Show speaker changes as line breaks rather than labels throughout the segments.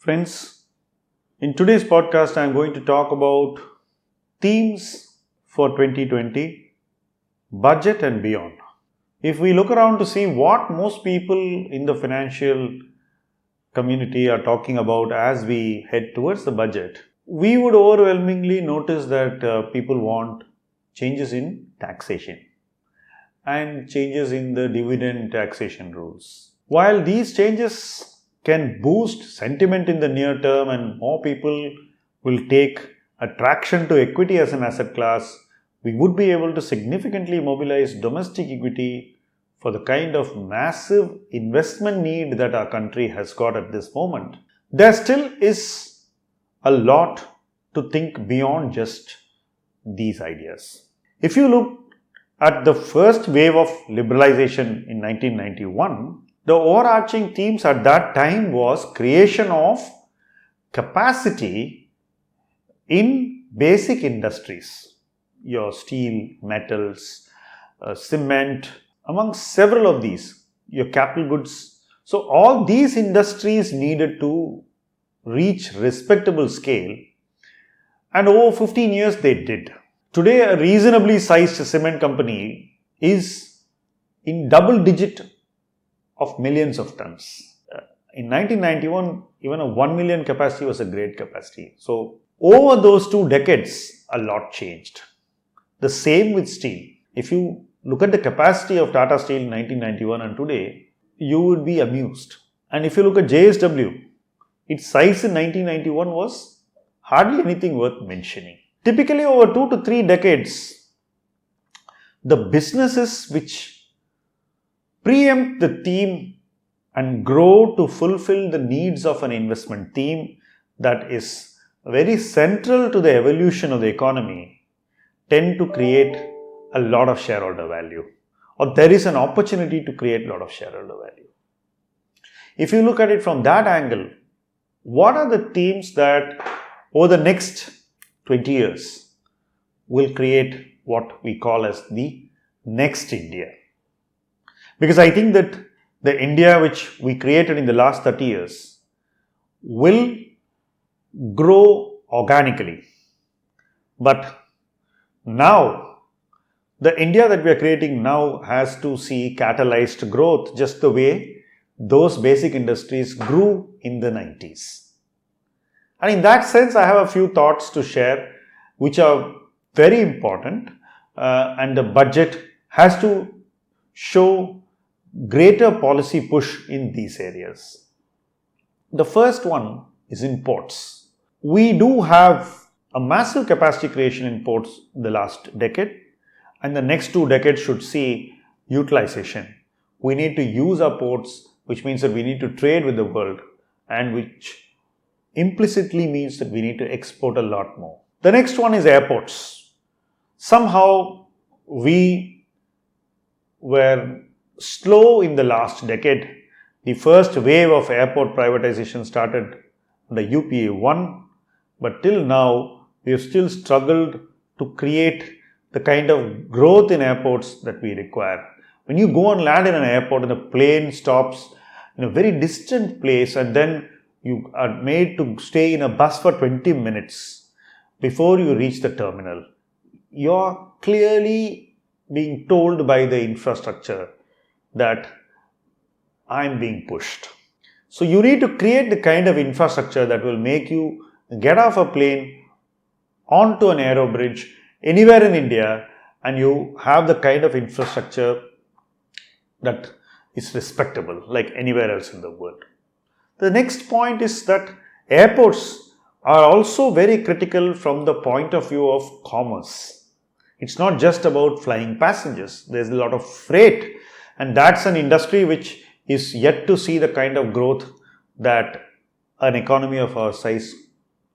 Friends, in today's podcast, I am going to talk about themes for 2020, budget and beyond. If we look around to see what most people in the financial community are talking about as we head towards the budget, we would overwhelmingly notice that people want changes in taxation and changes in the dividend taxation rules. While these changes can boost sentiment in the near term and more people will take attraction to equity as an asset class, we would be able to significantly mobilize domestic equity for the kind of massive investment need that our country has got at this moment. There still is a lot to think beyond just these ideas. If you look at the first wave of liberalization in 1991, the overarching themes at that time was creation of capacity in basic industries, your steel, metals, cement, among several of these, your capital goods. So all these industries needed to reach respectable scale, and over 15 years they did. Today, a reasonably sized cement company is in double digit of millions of tons. In 1991, even a 1 million capacity was a great capacity. So, over those 2 decades, a lot changed. The same with steel. If you look at the capacity of Tata Steel in 1991 and today, you would be amused. And if you look at JSW, its size in 1991 was hardly anything worth mentioning. Typically, over 2 to 3 decades, the businesses which preempt the theme and grow to fulfill the needs of an investment theme that is very central to the evolution of the economy tend to create a lot of shareholder value, or there is an opportunity to create a lot of shareholder value. If you look at it from that angle, what are the themes that over the next 20 years will create what we call as the next India? Because I think that the India which we created in the last 30 years will grow organically. But now, the India that we are creating now has to see catalyzed growth just the way those basic industries grew in the 90s. And in that sense, I have a few thoughts to share which are very important, and the budget has to show greater policy push in these areas. The first one is in ports. We do have a massive capacity creation in ports in the last decade, and the next 2 decades should see utilization. We need to use our ports, which means that we need to trade with the world, and which implicitly means that we need to export a lot more. The next one is airports. Somehow we were slow in the last decade. The first wave of airport privatization started under UPA 1, but till now we have still struggled to create the kind of growth in airports that we require. When you go and land in an airport and the plane stops in a very distant place and then you are made to stay in a bus for 20 minutes before you reach the terminal, you are clearly being told by the infrastructure that I'm being pushed. So you need to create the kind of infrastructure that will make you get off a plane onto an aero bridge anywhere in India, and you have the kind of infrastructure that is respectable like anywhere else in the world. The next point is that airports are also very critical from the point of view of commerce. It's not just about flying passengers. There's a lot of freight, and that's an industry which is yet to see the kind of growth that an economy of our size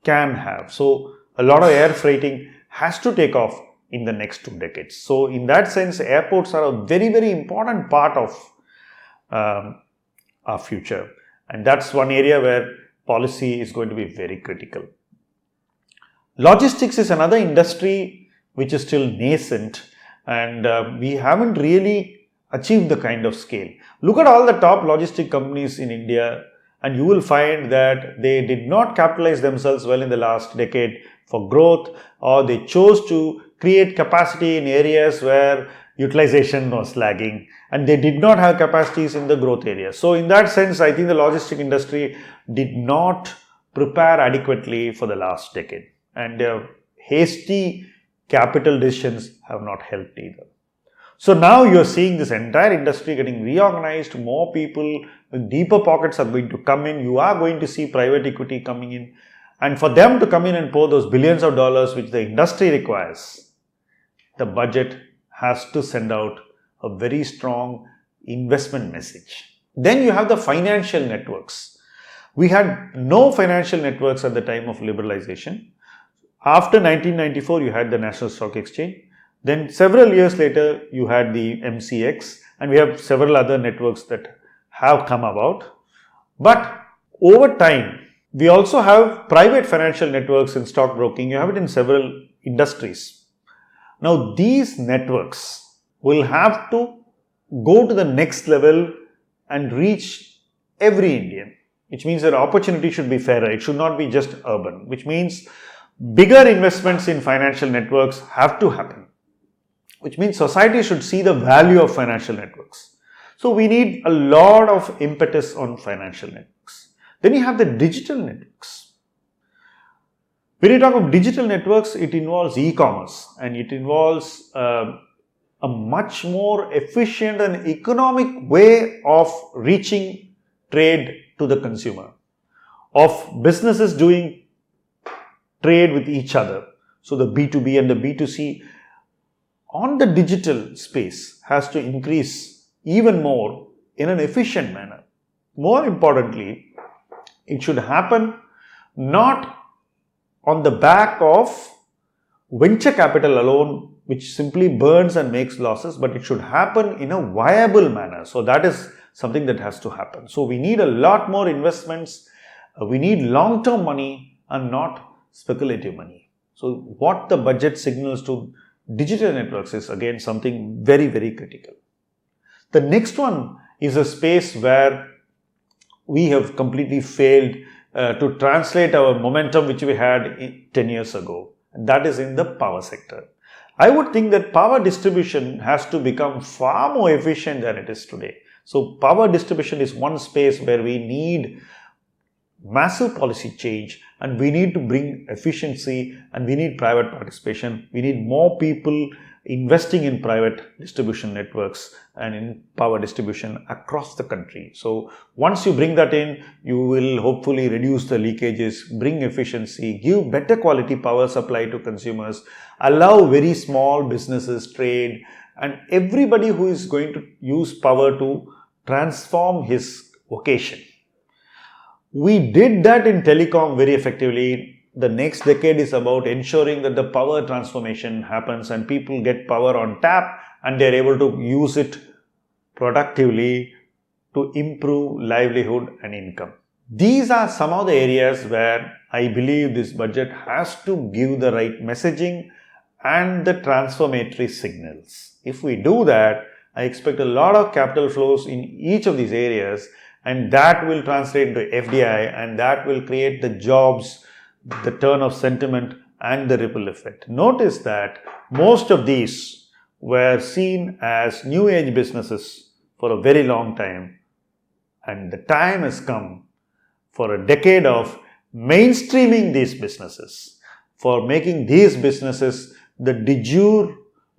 can have. So a lot of air freighting has to take off in the next 2 decades. So in that sense, airports are a very, very important part of our future. And that's one area where policy is going to be very critical. Logistics is another industry which is still nascent, and we haven't really achieved the kind of scale. Look at all the top logistic companies in India and you will find that they did not capitalize themselves well in the last decade for growth, or they chose to create capacity in areas where utilization was lagging, and they did not have capacities in the growth areas. So in that sense, I think the logistic industry did not prepare adequately for the last decade, and hasty capital decisions have not helped either. So now you're seeing this entire industry getting reorganized. More people with deeper pockets are going to come in. You are going to see private equity coming in. And for them to come in and pour those billions of dollars which the industry requires, the budget has to send out a very strong investment message. Then you have the financial networks. We had no financial networks at the time of liberalization. After 1994, you had the National Stock Exchange. Then several years later, you had the MCX, and we have several other networks that have come about. But over time, we also have private financial networks in stockbroking. You have it in several industries. Now, these networks will have to go to the next level and reach every Indian, which means that opportunity should be fairer. It should not be just urban, which means bigger investments in financial networks have to happen, which means society should see the value of financial networks. So we need a lot of impetus on financial networks. Then you have the digital networks. When you talk of digital networks, it involves e-commerce, and it involves a much more efficient and economic way of reaching trade to the consumer, of businesses doing trade with each other. So the B2B and the B2C on the digital space has to increase even more in an efficient manner. More importantly, it should happen not on the back of venture capital alone, which simply burns and makes losses, but it should happen in a viable manner. So that is something that has to happen. So we need a lot more investments. We need long-term money and not speculative money. So what the budget signals to digital networks is again something very, very critical. The next one is a space where we have completely failed to translate our momentum which we had 10 years ago, and that is in the power sector. I would think that power distribution has to become far more efficient than it is today. So power distribution is one space where we need massive policy change, and we need to bring efficiency, and we need private participation. We need more people investing in private distribution networks and in power distribution across the country. So once you bring that in, you will hopefully reduce the leakages, bring efficiency, give better quality power supply to consumers, allow very small businesses trade, and everybody who is going to use power to transform his vocation. We did that in telecom very effectively. The next decade is about ensuring that the power transformation happens and people get power on tap and they are able to use it productively to improve livelihood and income. These are some of the areas where I believe this budget has to give the right messaging and the transformatory signals. If we do that, I expect a lot of capital flows in each of these areas, and that will translate into FDI, and that will create the jobs, the turn of sentiment, and the ripple effect. Notice that most of these were seen as new age businesses for a very long time, and the time has come for a decade of mainstreaming these businesses, for making these businesses the de jure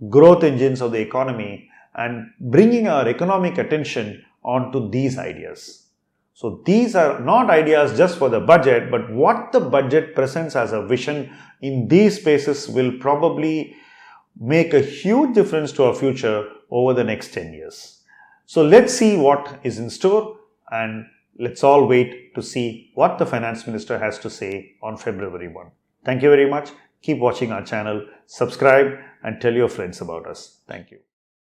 growth engines of the economy and bringing our economic attention onto these ideas. So these are not ideas just for the budget, but what the budget presents as a vision in these spaces will probably make a huge difference to our future over the next 10 years. So let's see what is in store, and let's all wait to see what the Finance Minister has to say on February 1. Thank you very much. Keep watching our channel, subscribe, and tell your friends about us. Thank you.